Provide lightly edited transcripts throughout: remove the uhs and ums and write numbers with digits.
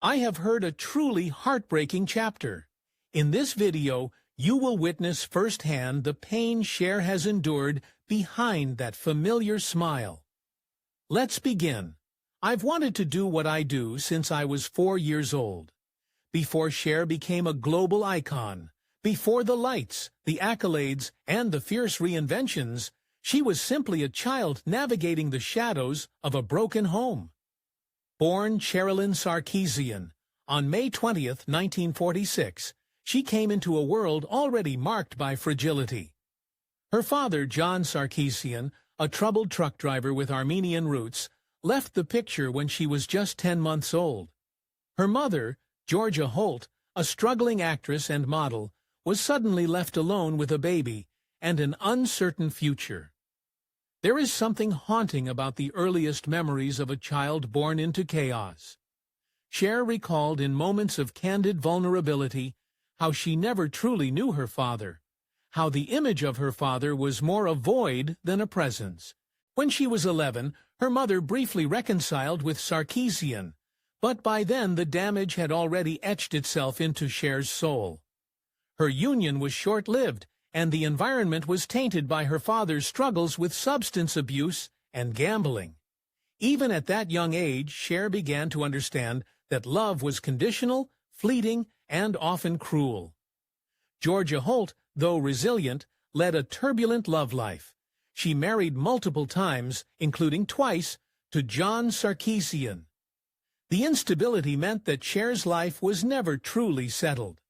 I have heard a truly heartbreaking chapter. In this video, you will witness firsthand the pain Cher has endured behind that familiar smile. Let's begin. I've wanted to do what I do since I was 4 years old. Before Cher became a global icon, before the lights, the accolades, and the fierce reinventions, she was simply a child navigating the shadows of a broken home. Born Sherilyn Sarkeesian, on May 20th, 1946, she came into a world already marked by fragility. Her father, John Sarkeesian, a troubled truck driver with Armenian roots, left the picture when she was just 10 months old. Her mother, Georgia Holt, a struggling actress and model, was suddenly left alone with a baby and an uncertain future. There is something haunting about the earliest memories of a child born into chaos. Cher recalled in moments of candid vulnerability how she never truly knew her father, how the image of her father was more a void than a presence. When she was 11, her mother briefly reconciled with Sarkeesian, but by then the damage had already etched itself into Cher's soul. Her union was short-lived, and the environment was tainted by her father's struggles with substance abuse and gambling. Even at that young age, Cher began to understand that love was conditional, fleeting, and often cruel. Georgia Holt, though resilient, led a turbulent love life. She married multiple times, including twice, to John Sarkeesian. The instability meant that Cher's life was never truly settled.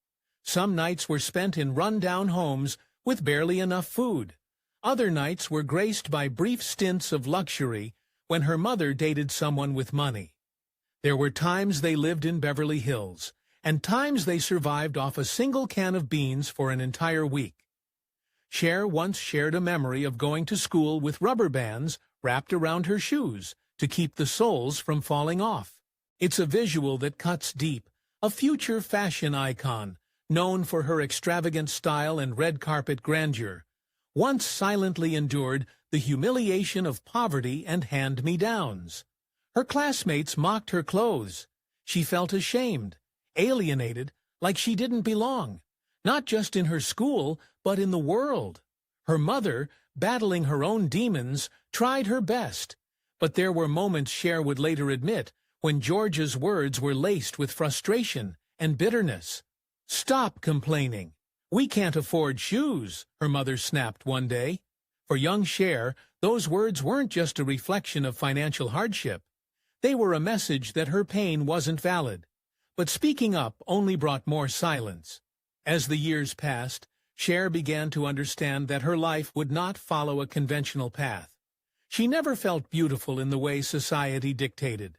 Some nights were spent in run-down homes with barely enough food. Other nights were graced by brief stints of luxury when her mother dated someone with money. There were times they lived in Beverly Hills, and times they survived off a single can of beans for an entire week. Cher once shared a memory of going to school with rubber bands wrapped around her shoes to keep the soles from falling off. It's a visual that cuts deep, a future fashion icon, known for her extravagant style and red carpet grandeur, once silently endured the humiliation of poverty and hand-me-downs. Her classmates mocked her clothes. She felt ashamed, alienated, like she didn't belong, not just in her school, but in the world. Her mother, battling her own demons, tried her best, but there were moments, Cher would later admit, when Georgia's words were laced with frustration and bitterness. "Stop complaining. We can't afford shoes," her mother snapped one day. For young Cher, those words weren't just a reflection of financial hardship. They were a message that her pain wasn't valid. But speaking up only brought more silence. As the years passed, Cher began to understand that her life would not follow a conventional path. She never felt beautiful in the way society dictated.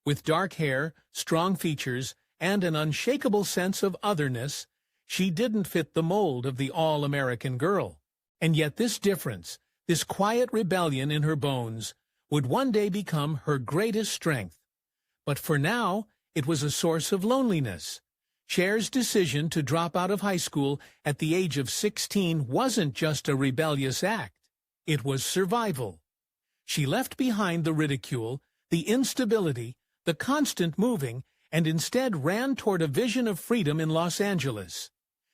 With dark hair, strong features, and an unshakable sense of otherness, she didn't fit the mold of the all-American girl. And yet this difference, this quiet rebellion in her bones, would one day become her greatest strength. But for now, it was a source of loneliness. Cher's decision to drop out of high school at the age of 16 wasn't just a rebellious act. It was survival. She left behind the ridicule, the instability, the constant moving, and instead ran toward a vision of freedom in Los Angeles.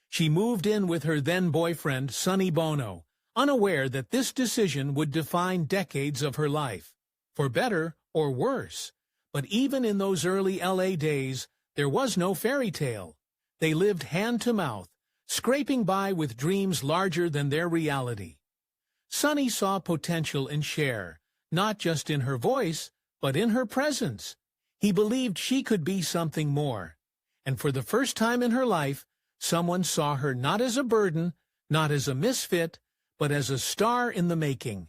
She moved in with her then-boyfriend, Sonny Bono, unaware that this decision would define decades of her life, for better or worse. But even in those early LA days, there was no fairy tale. They lived hand-to-mouth, scraping by with dreams larger than their reality. Sonny saw potential in Cher, not just in her voice, but in her presence. He believed she could be something more. And for the first time in her life, someone saw her not as a burden, not as a misfit, but as a star in the making.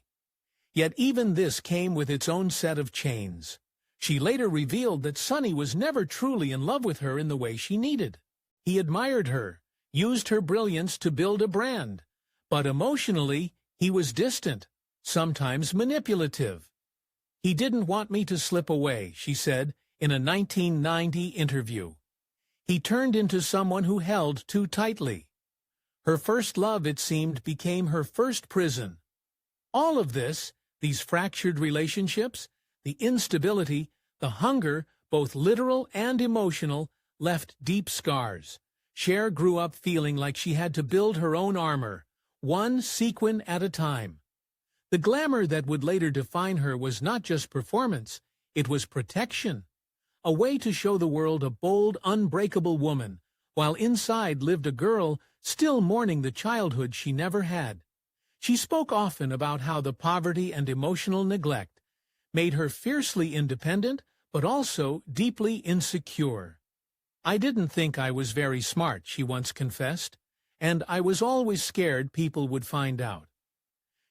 Yet even this came with its own set of chains. She later revealed that Sonny was never truly in love with her in the way she needed. He admired her, used her brilliance to build a brand, but emotionally, he was distant, sometimes manipulative. "He didn't want me to slip away," she said in a 1990 interview. "He turned into someone who held too tightly." Her first love, it seemed, became her first prison. All of this, these fractured relationships, the instability, the hunger, both literal and emotional, left deep scars. Cher grew up feeling like she had to build her own armor, one sequin at a time. The glamour that would later define her was not just performance, it was protection. A way to show the world a bold, unbreakable woman, while inside lived a girl still mourning the childhood she never had. She spoke often about how the poverty and emotional neglect made her fiercely independent, but also deeply insecure. "I didn't think I was very smart," she once confessed, "and I was always scared people would find out."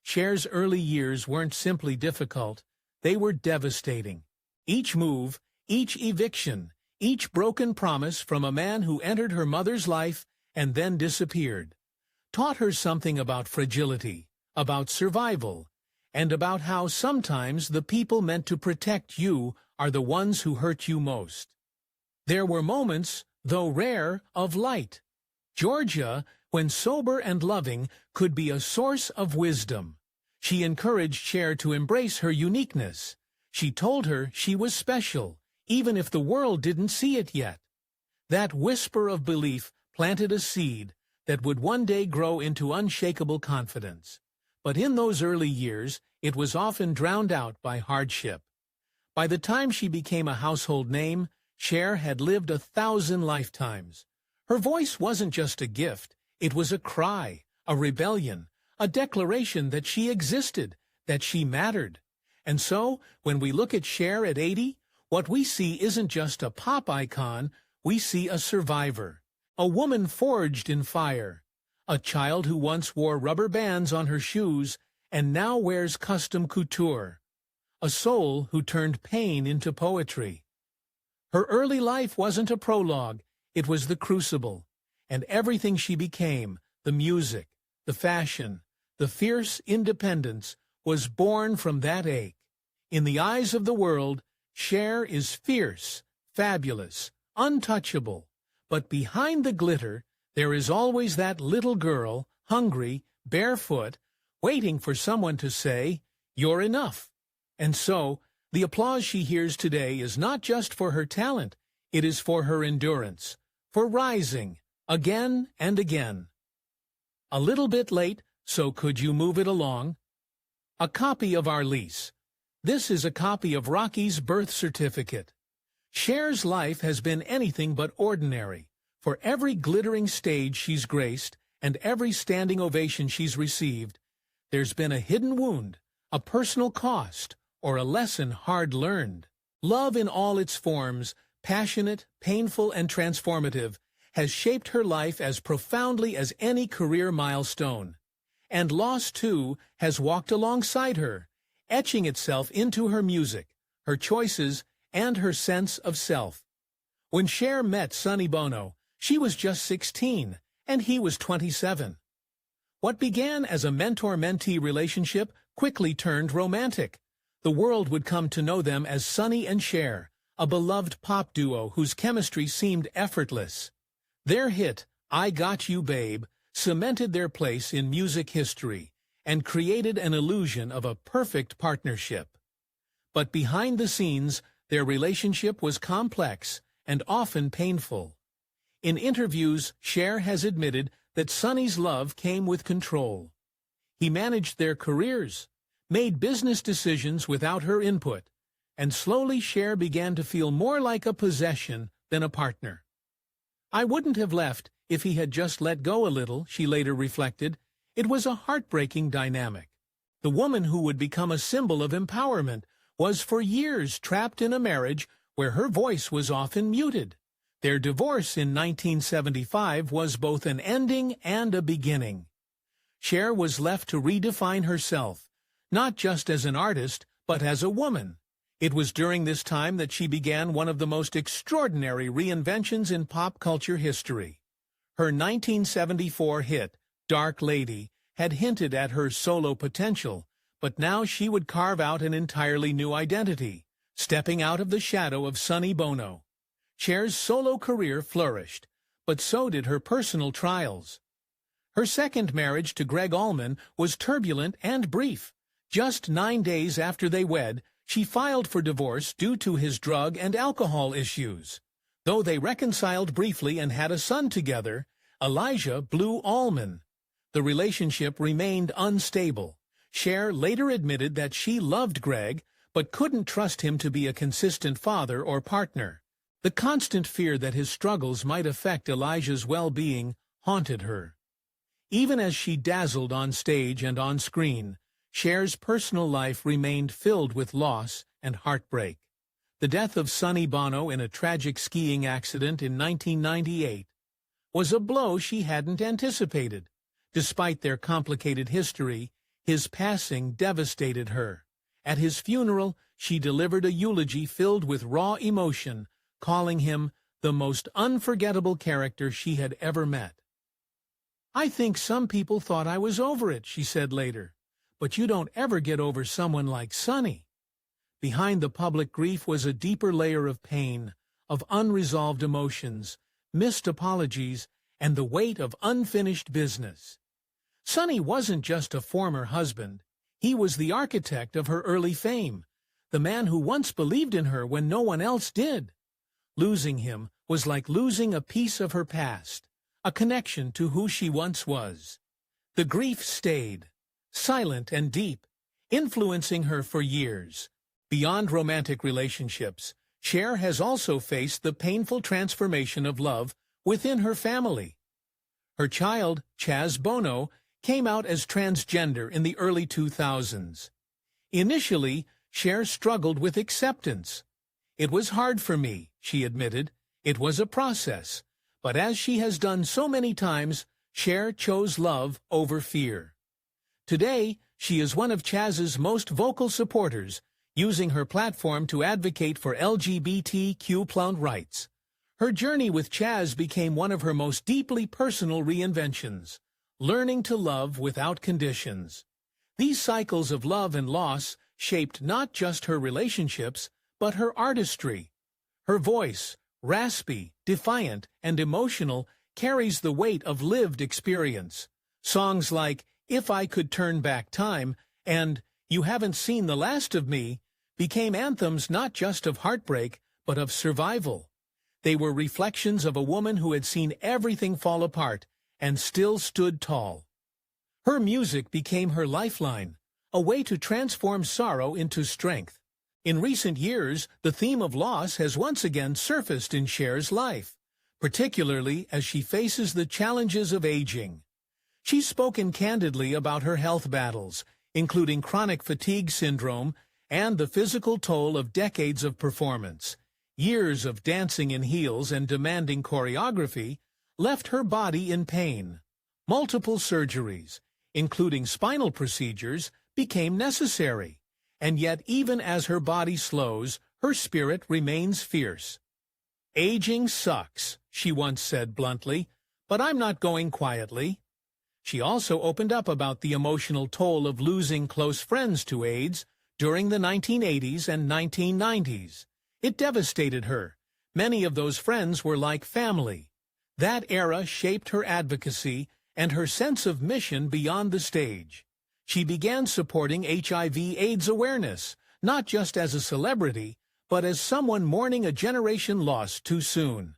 Cher's early years weren't simply difficult, they were devastating. Each move, each eviction, each broken promise from a man who entered her mother's life and then disappeared, taught her something about fragility, about survival, and about how sometimes the people meant to protect you are the ones who hurt you most. There were moments, though rare, of light. Georgia, when sober and loving, could be a source of wisdom. She encouraged Cher to embrace her uniqueness. She told her she was special, even if the world didn't see it yet. That whisper of belief planted a seed that would one day grow into unshakable confidence. But in those early years, it was often drowned out by hardship. By the time she became a household name, Cher had lived 1,000 lifetimes. Her voice wasn't just a gift, it was a cry, a rebellion, a declaration that she existed, that she mattered. And so, when we look at Cher at 80, what we see isn't just a pop icon, we see a survivor, a woman forged in fire, a child who once wore rubber bands on her shoes and now wears custom couture, a soul who turned pain into poetry. Her early life wasn't a prologue, it was the crucible, and everything she became, the music, the fashion, the fierce independence, was born from that ache. In the eyes of the world, Cher is fierce, fabulous, untouchable, but behind the glitter, there is always that little girl, hungry, barefoot, waiting for someone to say, "You're enough." And so, the applause she hears today is not just for her talent, it is for her endurance, for rising, again and again. A little bit late, so could you move it along? A copy of our lease. This is a copy of Rocky's birth certificate. Cher's life has been anything but ordinary. For every glittering stage she's graced, and every standing ovation she's received, there's been a hidden wound, a personal cost, or a lesson hard learned. Love in all its forms, passionate, painful, and transformative, has shaped her life as profoundly as any career milestone. And loss, too, has walked alongside her, etching itself into her music, her choices, and her sense of self. When Cher met Sonny Bono, she was just 16, and he was 27. What began as a mentor-mentee relationship quickly turned romantic. The world would come to know them as Sonny and Cher, a beloved pop duo whose chemistry seemed effortless. Their hit, "I Got You Babe," cemented their place in music history and created an illusion of a perfect partnership. But behind the scenes, their relationship was complex and often painful. In interviews, Cher has admitted that Sonny's love came with control. He managed their careers, made business decisions without her input, and slowly Cher began to feel more like a possession than a partner. "I wouldn't have left if he had just let go a little," she later reflected. It was a heartbreaking dynamic. The woman who would become a symbol of empowerment was for years trapped in a marriage where her voice was often muted. Their divorce in 1975 was both an ending and a beginning. Cher was left to redefine herself, not just as an artist, but as a woman. It was during this time that she began one of the most extraordinary reinventions in pop culture history. Her 1974 hit, "Dark Lady," had hinted at her solo potential, but now she would carve out an entirely new identity, stepping out of the shadow of Sonny Bono. Cher's solo career flourished, but so did her personal trials. Her second marriage to Gregg Allman was turbulent and brief. Just 9 days after they wed, She filed for divorce due to his drug and alcohol issues. Though they reconciled briefly and had a son together, Elijah blew Allman. The relationship remained unstable. Cher later admitted that she loved Greg, but couldn't trust him to be a consistent father or partner. The constant fear that his struggles might affect Elijah's well-being haunted her. Even as she dazzled on stage and on screen, Cher's personal life remained filled with loss and heartbreak. The death of Sonny Bono in a tragic skiing accident in 1998 was a blow she hadn't anticipated. Despite their complicated history, his passing devastated her. At his funeral, she delivered a eulogy filled with raw emotion, calling him the most unforgettable character she had ever met. "I think some people thought I was over it," she said later. "But you don't ever get over someone like Sonny." Behind the public grief was a deeper layer of pain, of unresolved emotions, missed apologies, and the weight of unfinished business. Sonny wasn't just a former husband. He was the architect of her early fame, the man who once believed in her when no one else did. Losing him was like losing a piece of her past, a connection to who she once was. The grief stayed, silent and deep, influencing her for years. Beyond romantic relationships, Cher has also faced the painful transformation of love within her family. Her child, Chaz Bono, came out as transgender in the early 2000s. Initially, Cher struggled with acceptance. "It was hard for me," she admitted. "It was a process. But as she has done so many times, Cher chose love over fear." Today, she is one of Chaz's most vocal supporters, using her platform to advocate for LGBTQ+ rights. Her journey with Chaz became one of her most deeply personal reinventions, learning to love without conditions. These cycles of love and loss shaped not just her relationships, but her artistry. Her voice, raspy, defiant, and emotional, carries the weight of lived experience. Songs like "If I Could Turn Back Time" and "You Haven't Seen the Last of Me" became anthems not just of heartbreak, but of survival. They were reflections of a woman who had seen everything fall apart and still stood tall. Her music became her lifeline, a way to transform sorrow into strength. In recent years, the theme of loss has once again surfaced in Cher's life, particularly as she faces the challenges of aging. She's spoken candidly about her health battles, including chronic fatigue syndrome and the physical toll of decades of performance. Years of dancing in heels and demanding choreography left her body in pain. Multiple surgeries, including spinal procedures, became necessary. And yet, even as her body slows, her spirit remains fierce. "Aging sucks," she once said bluntly, "but I'm not going quietly." She also opened up about the emotional toll of losing close friends to AIDS during the 1980s and 1990s. It devastated her. Many of those friends were like family. That era shaped her advocacy and her sense of mission beyond the stage. She began supporting HIV/AIDS awareness, not just as a celebrity, but as someone mourning a generation lost too soon.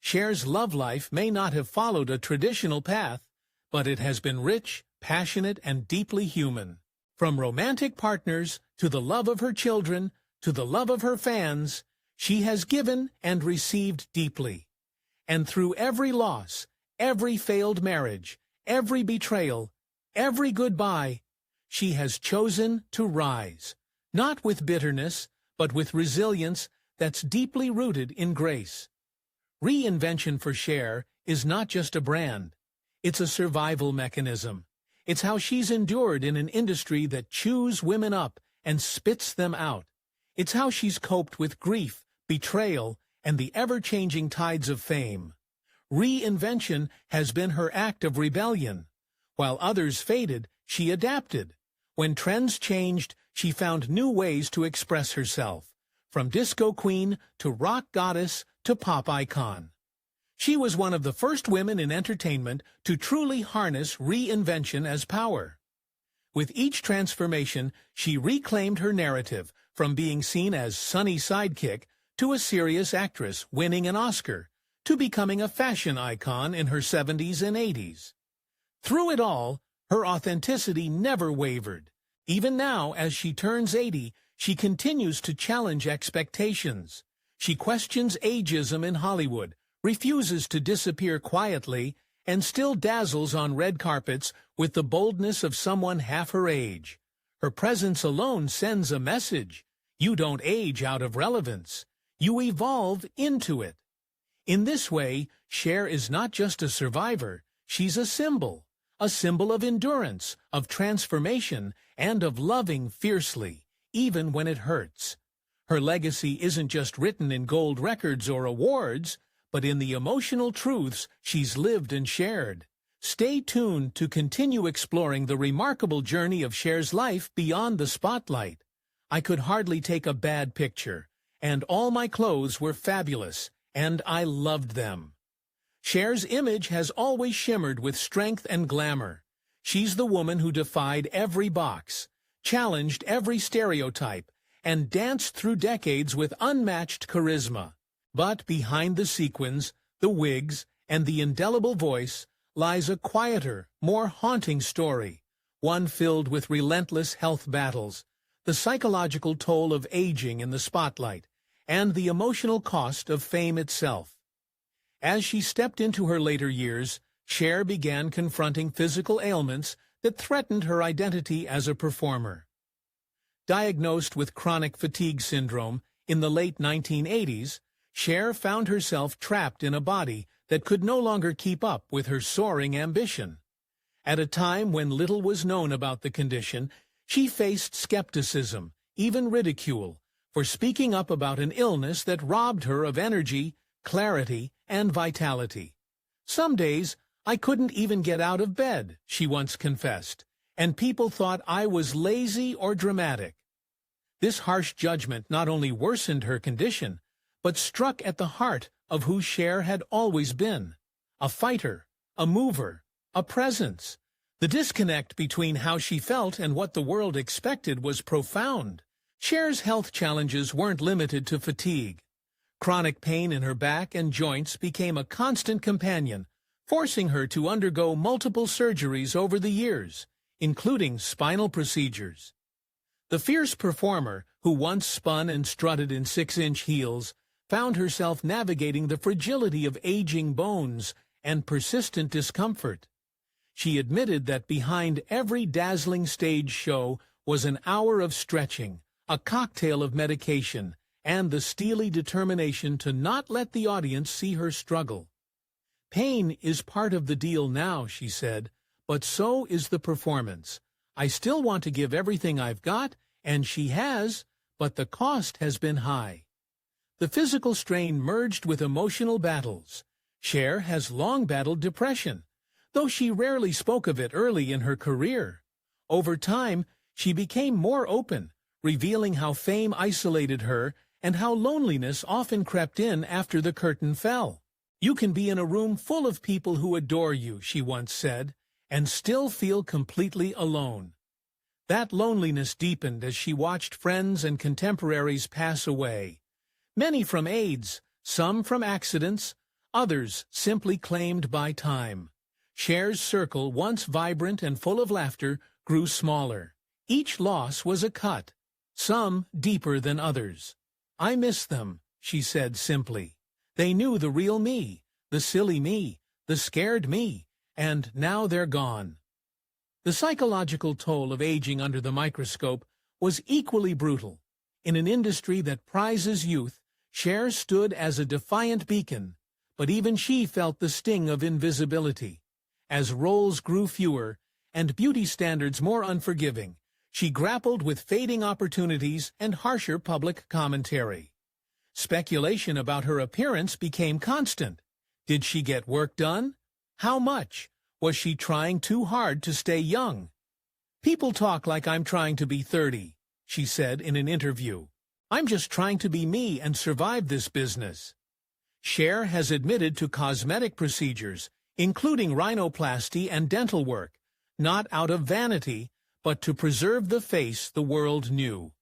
Cher's love life may not have followed a traditional path, but it has been rich, passionate, and deeply human. From romantic partners, to the love of her children, to the love of her fans, she has given and received deeply. And through every loss, every failed marriage, every betrayal, every goodbye, she has chosen to rise, not with bitterness, but with resilience that's deeply rooted in grace. Reinvention for Cher is not just a brand. It's a survival mechanism. It's how she's endured in an industry that chews women up and spits them out. It's how she's coped with grief, betrayal, and the ever-changing tides of fame. Reinvention has been her act of rebellion. While others faded, she adapted. When trends changed, she found new ways to express herself, from disco queen to rock goddess to pop icon. She was one of the first women in entertainment to truly harness reinvention as power. With each transformation, she reclaimed her narrative, from being seen as sunny sidekick to a serious actress winning an Oscar, to becoming a fashion icon in her 70s and 80s. Through it all, her authenticity never wavered. Even now, as she turns 80, she continues to challenge expectations. She questions ageism in Hollywood, refuses to disappear quietly, and still dazzles on red carpets with the boldness of someone half her age. Her presence alone sends a message. You don't age out of relevance. You evolve into it. In this way, Cher is not just a survivor, she's a symbol of endurance, of transformation, and of loving fiercely, even when it hurts. Her legacy isn't just written in gold records or awards, but in the emotional truths she's lived and shared. Stay tuned to continue exploring the remarkable journey of Cher's life beyond the spotlight. I could hardly take a bad picture, and all my clothes were fabulous, and I loved them. Cher's image has always shimmered with strength and glamour. She's the woman who defied every box, challenged every stereotype, and danced through decades with unmatched charisma. But behind the sequins, the wigs, and the indelible voice lies a quieter, more haunting story, one filled with relentless health battles, the psychological toll of aging in the spotlight, and the emotional cost of fame itself. As she stepped into her later years, Cher began confronting physical ailments that threatened her identity as a performer. Diagnosed with chronic fatigue syndrome in the late 1980s, Cher found herself trapped in a body that could no longer keep up with her soaring ambition. At a time when little was known about the condition, she faced skepticism, even ridicule, for speaking up about an illness that robbed her of energy, clarity, and vitality. "Some days, I couldn't even get out of bed," she once confessed, "and people thought I was lazy or dramatic." This harsh judgment not only worsened her condition, but struck at the heart of who Cher had always been: a fighter, a mover, a presence. The disconnect between how she felt and what the world expected was profound. Cher's health challenges weren't limited to fatigue. Chronic pain in her back and joints became a constant companion, forcing her to undergo multiple surgeries over the years, including spinal procedures. The fierce performer, who once spun and strutted in 6-inch heels, found herself navigating the fragility of aging bones and persistent discomfort. She admitted that behind every dazzling stage show was an hour of stretching, a cocktail of medication, and the steely determination to not let the audience see her struggle. "Pain is part of the deal now," she said, "but so is the performance. I still want to give everything I've got, and she has, but the cost has been high." The physical strain merged with emotional battles. Cher has long battled depression, though she rarely spoke of it early in her career. Over time, she became more open, revealing how fame isolated her and how loneliness often crept in after the curtain fell. "You can be in a room full of people who adore you," she once said, "and still feel completely alone." That loneliness deepened as she watched friends and contemporaries pass away. Many from AIDS, some from accidents, others simply claimed by time. Cher's circle, once vibrant and full of laughter, grew smaller. Each loss was a cut, some deeper than others. "I miss them," she said simply. "They knew the real me, the silly me, the scared me, and now they're gone." The psychological toll of aging under the microscope was equally brutal. In an industry that prizes youth, Cher stood as a defiant beacon, but even she felt the sting of invisibility. As roles grew fewer and beauty standards more unforgiving, she grappled with fading opportunities and harsher public commentary. Speculation about her appearance became constant. Did she get work done? How much? Was she trying too hard to stay young? "People talk like I'm trying to be 30, she said in an interview. "I'm just trying to be me and survive this business." Cher has admitted to cosmetic procedures, including rhinoplasty and dental work, not out of vanity, but to preserve the face the world knew.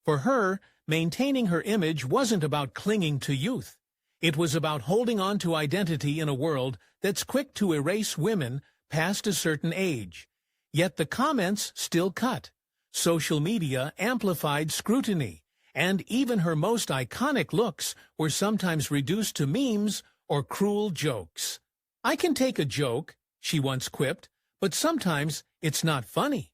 For her, maintaining her image wasn't about clinging to youth. It was about holding on to identity in a world that's quick to erase women past a certain age. Yet the comments still cut. Social media amplified scrutiny, and even her most iconic looks were sometimes reduced to memes or cruel jokes. "I can take a joke," she once quipped, "but sometimes it's not funny."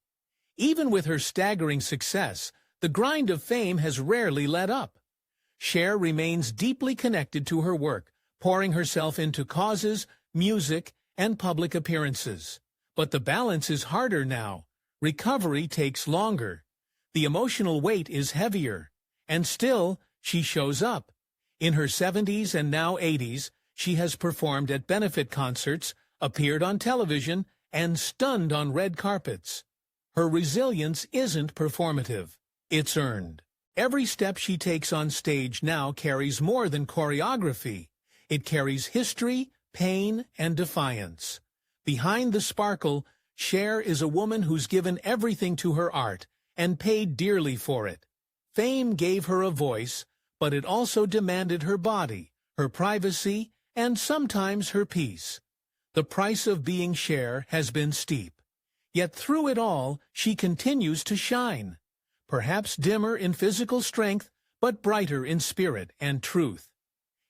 Even with her staggering success, the grind of fame has rarely let up. Cher remains deeply connected to her work, pouring herself into causes, music, and public appearances. But the balance is harder now. Recovery takes longer. The emotional weight is heavier. And still, she shows up. In her 70s and now 80s, she has performed at benefit concerts, appeared on television, and stunned on red carpets. Her resilience isn't performative. It's earned. Every step she takes on stage now carries more than choreography. It carries history, pain, and defiance. Behind the sparkle, Cher is a woman who's given everything to her art and paid dearly for it. Fame gave her a voice, but it also demanded her body, her privacy, and sometimes her peace. The price of being Cher has been steep. Yet through it all, she continues to shine. Perhaps dimmer in physical strength, but brighter in spirit and truth.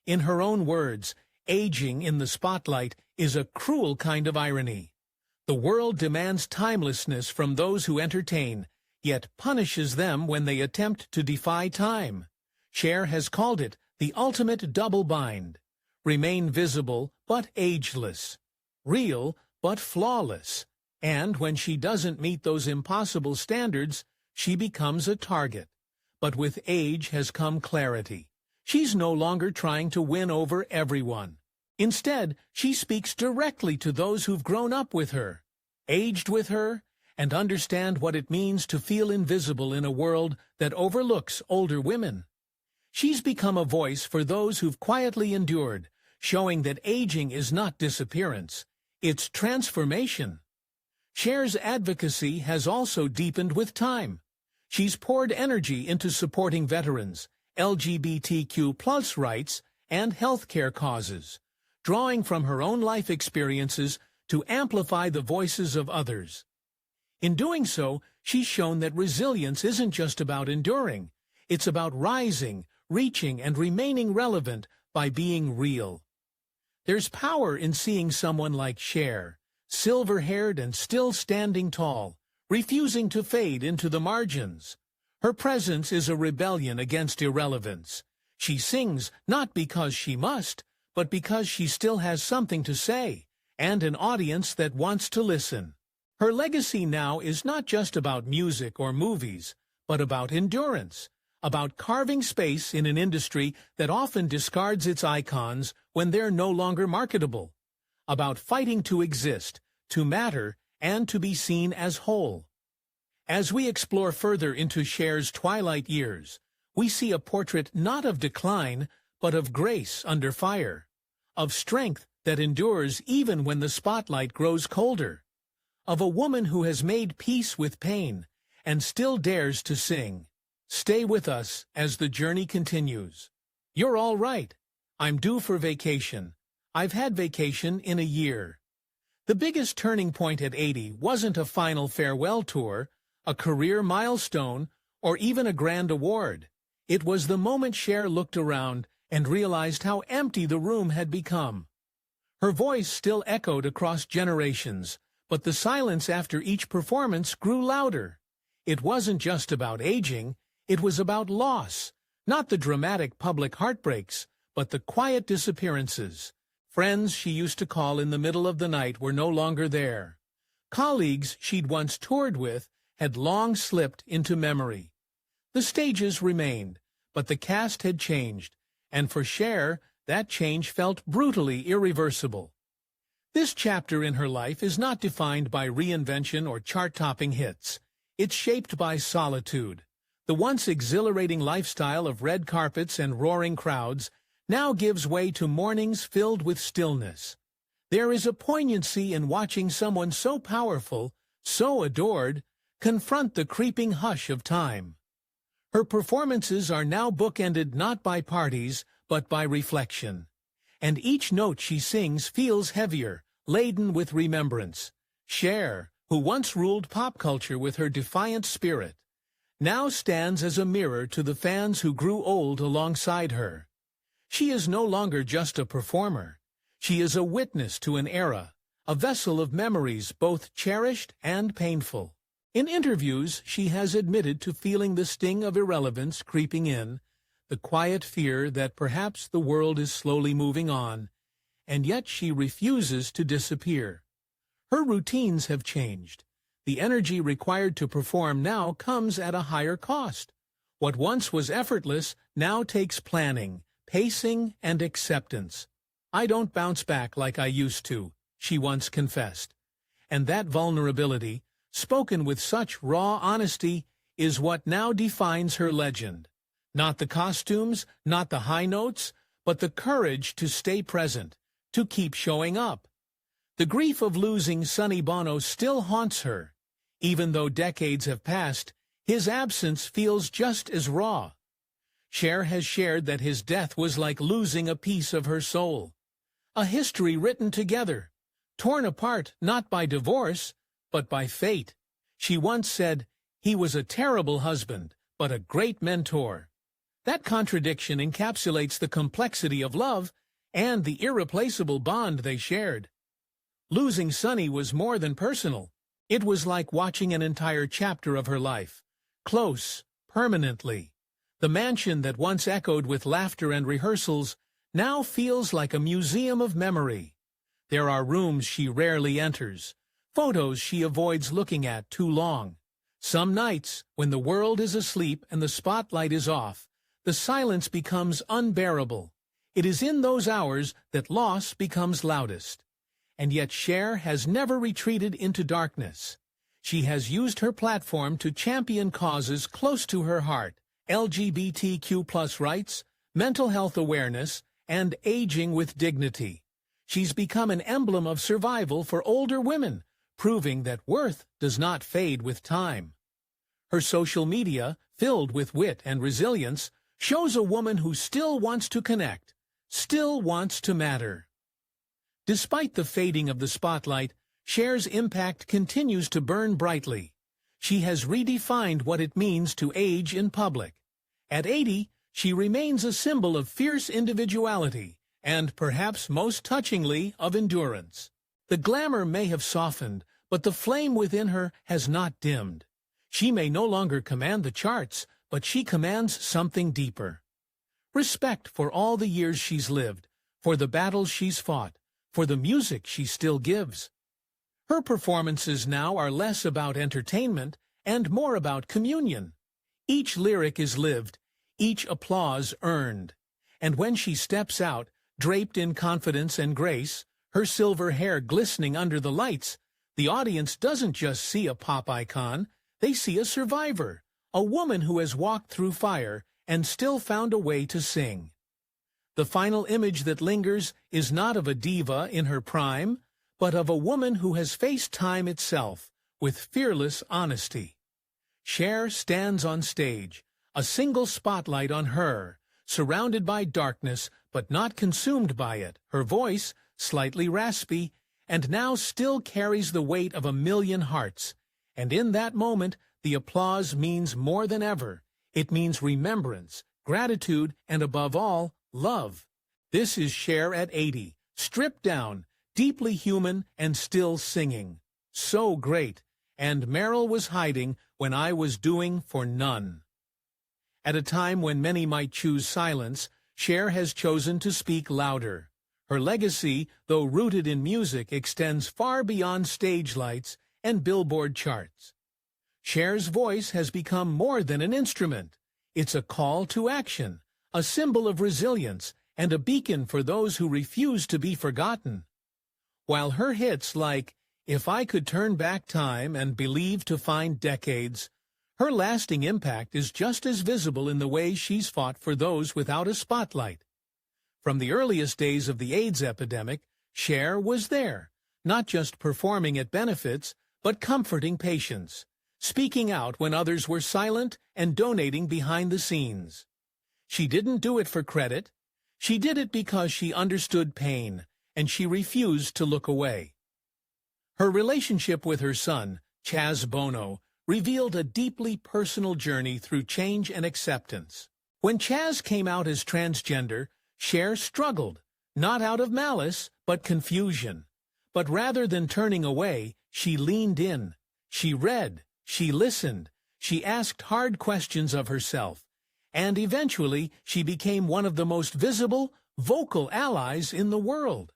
In her own words, aging in the spotlight is a cruel kind of irony. The world demands timelessness from those who entertain, yet punishes them when they attempt to defy time. Cher has called it the ultimate double bind. Remain visible, but ageless. Real, but flawless. And when she doesn't meet those impossible standards, she becomes a target. But with age has come clarity. She's no longer trying to win over everyone. Instead, she speaks directly to those who've grown up with her, aged with her, and understand what it means to feel invisible in a world that overlooks older women. She's become a voice for those who've quietly endured, showing that aging is not disappearance, it's transformation. Cher's advocacy has also deepened with time. She's poured energy into supporting veterans, LGBTQ+ rights, and healthcare causes, drawing from her own life experiences to amplify the voices of others. In doing so, she's shown that resilience isn't just about enduring. It's about rising, reaching, and remaining relevant by being real. There's power in seeing someone like Cher, silver-haired and still standing tall, refusing to fade into the margins. Her presence is a rebellion against irrelevance. She sings not because she must, but because she still has something to say, and an audience that wants to listen. Her legacy now is not just about music or movies, but about endurance, about carving space in an industry that often discards its icons when they're no longer marketable, about fighting to exist, to matter, and to be seen as whole. As we explore further into Cher's twilight years, we see a portrait not of decline, but of grace under fire, of strength that endures even when the spotlight grows colder, of a woman who has made peace with pain and still dares to sing. Stay with us as the journey continues. You're all right. I'm due for vacation. I've had vacation in a year. The biggest turning point at 80 wasn't a final farewell tour, a career milestone, or even a grand award. It was the moment Cher looked around and realized how empty the room had become. Her voice still echoed across generations, but the silence after each performance grew louder. It wasn't just about aging, it was about loss, not the dramatic public heartbreaks, but the quiet disappearances. Friends she used to call in the middle of the night were no longer there. Colleagues she'd once toured with had long slipped into memory. The stages remained, but the cast had changed, and for Cher, that change felt brutally irreversible. This chapter in her life is not defined by reinvention or chart-topping hits. It's shaped by solitude. The once exhilarating lifestyle of red carpets and roaring crowds now gives way to mornings filled with stillness. There is a poignancy in watching someone so powerful, so adored, confront the creeping hush of time. Her performances are now bookended not by parties, but by reflection. And each note she sings feels heavier, laden with remembrance. Cher, who once ruled pop culture with her defiant spirit, now stands as a mirror to the fans who grew old alongside her. She is no longer just a performer. She is a witness to an era, a vessel of memories both cherished and painful. In interviews, she has admitted to feeling the sting of irrelevance creeping in, the quiet fear that perhaps the world is slowly moving on, and yet she refuses to disappear. Her routines have changed. The energy required to perform now comes at a higher cost. What once was effortless now takes planning, pacing, and acceptance. "I don't bounce back like I used to," she once confessed. And that vulnerability, spoken with such raw honesty, is what now defines her legend. Not the costumes, not the high notes, but the courage to stay present, to keep showing up. The grief of losing Sonny Bono still haunts her. Even though decades have passed, his absence feels just as raw. Cher has shared that his death was like losing a piece of her soul. A history written together, torn apart not by divorce, but by fate. She once said, "He was a terrible husband, but a great mentor." That contradiction encapsulates the complexity of love and the irreplaceable bond they shared. Losing Sonny was more than personal. It was like watching an entire chapter of her life, close, permanently. The mansion that once echoed with laughter and rehearsals now feels like a museum of memory. There are rooms she rarely enters, photos she avoids looking at too long. Some nights, when the world is asleep and the spotlight is off, the silence becomes unbearable. It is in those hours that loss becomes loudest. And yet Cher has never retreated into darkness. She has used her platform to champion causes close to her heart: LGBTQ+ rights, mental health awareness, and aging with dignity. She's become an emblem of survival for older women, proving that worth does not fade with time. Her social media, filled with wit and resilience, shows a woman who still wants to connect, still wants to matter. Despite the fading of the spotlight, Cher's impact continues to burn brightly. She has redefined what it means to age in public. At 80, she remains a symbol of fierce individuality and, perhaps most touchingly, of endurance. The glamour may have softened, but the flame within her has not dimmed. She may no longer command the charts, but she commands something deeper. Respect for all the years she's lived, for the battles she's fought, for the music she still gives. Her performances now are less about entertainment and more about communion. Each lyric is lived, each applause earned. And when she steps out, draped in confidence and grace, her silver hair glistening under the lights, the audience doesn't just see a pop icon, they see a survivor, a woman who has walked through fire and still found a way to sing. The final image that lingers is not of a diva in her prime, but of a woman who has faced time itself with fearless honesty. Cher stands on stage, a single spotlight on her, surrounded by darkness but not consumed by it. Her voice, slightly raspy, and now still carries the weight of 1,000,000 hearts. And in that moment, the applause means more than ever. It means remembrance, gratitude, and above all, love. This is Cher at 80, stripped down, deeply human, and still singing. So great, and Meryl was hiding when I was doing for none. At a time when many might choose silence, Cher has chosen to speak louder. Her legacy, though rooted in music, extends far beyond stage lights and Billboard charts. Cher's voice has become more than an instrument. It's a call to action, a symbol of resilience, and a beacon for those who refuse to be forgotten. While her hits like "If I Could Turn Back Time" and "Believe to Find Decades," her lasting impact is just as visible in the way she's fought for those without a spotlight. From the earliest days of the AIDS epidemic, Cher was there, not just performing at benefits, but comforting patients, speaking out when others were silent and donating behind the scenes. She didn't do it for credit. She did it because she understood pain, and she refused to look away. Her relationship with her son, Sonny Bono, revealed a deeply personal journey through change and acceptance. When Chaz came out as transgender, Cher struggled, not out of malice, but confusion. But rather than turning away, she leaned in. She read, she listened, she asked hard questions of herself, and eventually she became one of the most visible, vocal allies in the world.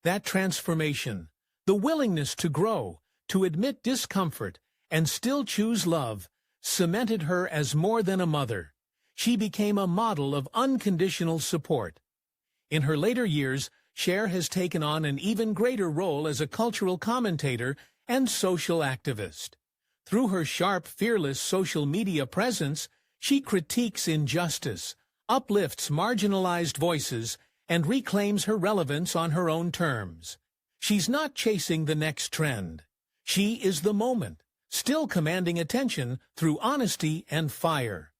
That transformation, the willingness to grow, to admit discomfort, and still choose love, cemented her as more than a mother. She became a model of unconditional support. In her later years, Cher has taken on an even greater role as a cultural commentator and social activist. Through her sharp, fearless social media presence, she critiques injustice, uplifts marginalized voices, and reclaims her relevance on her own terms. She's not chasing the next trend. She is the moment, still commanding attention through honesty and fire.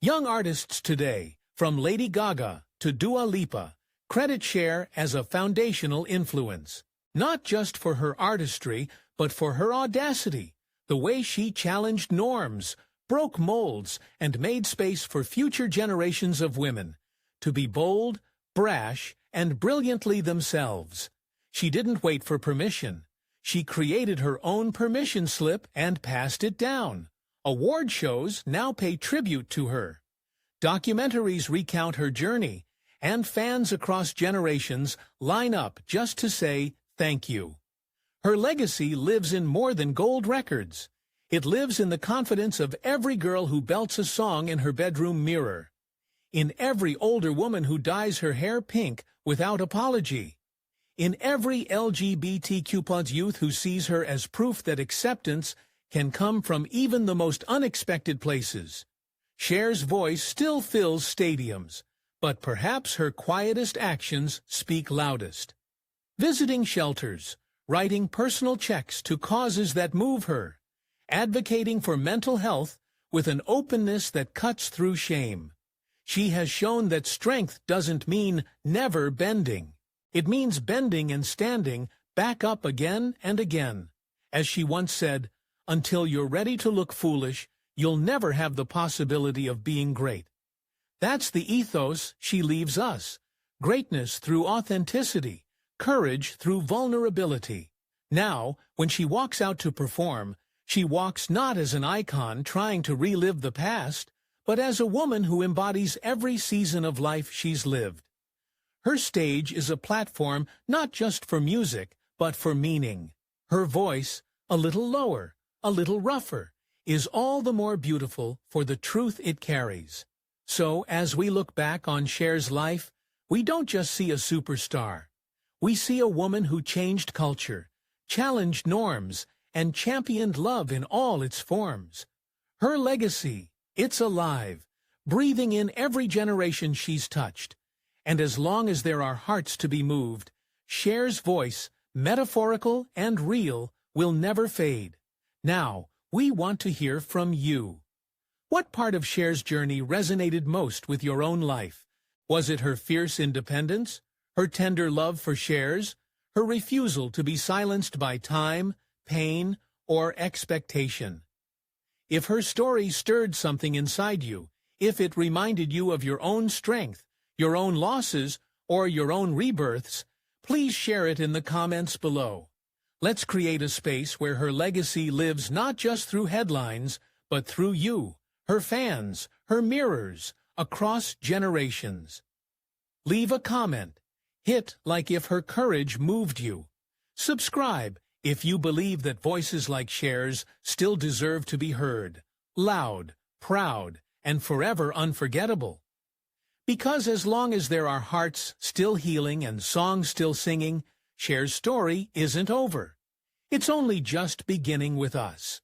Young artists today, from Lady Gaga to Dua Lipa, credit Cher as a foundational influence, not just for her artistry, but for her audacity, the way she challenged norms, broke molds, and made space for future generations of women to be bold, brash, and brilliantly themselves. She didn't wait for permission. She created her own permission slip and passed it down. Award shows now pay tribute to her. Documentaries recount her journey, and fans across generations line up just to say thank you. Her legacy lives in more than gold records. It lives in the confidence of every girl who belts a song in her bedroom mirror, in every older woman who dyes her hair pink without apology, in every LGBTQ+ youth who sees her as proof that acceptance can come from even the most unexpected places. Cher's voice still fills stadiums, but perhaps her quietest actions speak loudest. Visiting shelters, writing personal checks to causes that move her, advocating for mental health with an openness that cuts through shame. She has shown that strength doesn't mean never bending. It means bending and standing back up again and again. As she once said, "Until you're ready to look foolish, you'll never have the possibility of being great." That's the ethos she leaves us. Greatness through authenticity, courage through vulnerability. Now, when she walks out to perform, she walks not as an icon trying to relive the past, but as a woman who embodies every season of life she's lived. Her stage is a platform not just for music, but for meaning. Her voice, a little lower, a little rougher, is all the more beautiful for the truth it carries. So, as we look back on Cher's life, we don't just see a superstar. We see a woman who changed culture, challenged norms, and championed love in all its forms. Her legacy, it's alive, breathing in every generation she's touched. And as long as there are hearts to be moved, Cher's voice, metaphorical and real, will never fade. Now, we want to hear from you. What part of Cher's journey resonated most with your own life? Was it her fierce independence, her tender love for Cher's, her refusal to be silenced by time, pain, or expectation? If her story stirred something inside you, if it reminded you of your own strength, your own losses, or your own rebirths, please share it in the comments below. Let's create a space where her legacy lives not just through headlines, but through you, her fans, her mirrors, across generations. Leave a comment. Hit like if her courage moved you. Subscribe if you believe that voices like Cher's still deserve to be heard, loud, proud, and forever unforgettable. Because as long as there are hearts still healing and songs still singing, Cher's story isn't over. It's only just beginning with us.